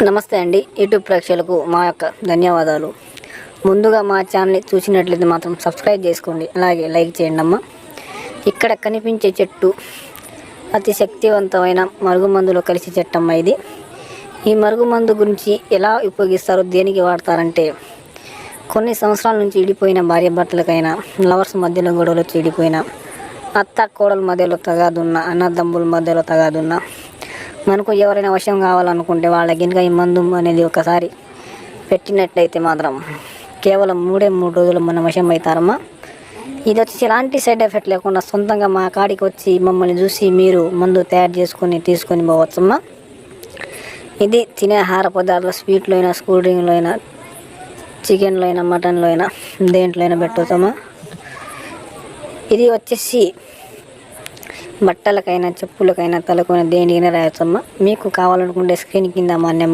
నమస్తే అండి. యూట్యూబ్ ప్రేక్షకులకు మా యొక్క ధన్యవాదాలు. ముందుగా మా ఛానల్ని చూసినట్లయితే మాత్రం సబ్స్క్రైబ్ చేసుకోండి, అలాగే లైక్ చేయండి అమ్మ. ఇక్కడ కనిపించే చెట్టు అతి శక్తివంతమైన మరుగుమందులో కలిసి చెట్టమ్మ ఇది. ఈ మరుగుమందు గురించి ఎలా ఉపయోగిస్తారో, దేనికి వాడతారంటే, కొన్ని సంవత్సరాల నుంచి విడిపోయిన భార్య భర్తలకైనా, లవర్స్ మధ్యలో గొడవలు వచ్చి విడిపోయిన, అత్త కోడల మధ్యలో తగాదున్న, అన్నదమ్ముల మధ్యలో తగాదున్న, మనకు ఎవరైనా వశం కావాలనుకుంటే వాళ్ళ గినక ఈ మందు అనేది ఒకసారి పెట్టినట్లయితే మాత్రం కేవలం 3 రోజులు మన వశం అవుతారమ్మా. ఇది వచ్చి ఎలాంటి సైడ్ ఎఫెక్ట్ లేకుండా సొంతంగా మా కాడికి వచ్చి మమ్మల్ని చూసి మీరు మందు తయారు చేసుకొని తీసుకొని పోవచ్చమ్మా. ఇది తినే ఆహార పదార్థాలు, స్వీట్లో అయినా, కూల్ డ్రింక్లో అయినా, చికెన్లో అయినా, మటన్లో అయినా, దేంట్లో అయినా పెట్టవచ్చమ్మా. ఇది వచ్చేసి బట్టలకైనా, చెప్పులకైనా, తలకైనా, దేనికైనా రాయొచ్చమ్మా. మీకు కావాలనుకుంటే స్క్రీన్ కింద మా నెంబర్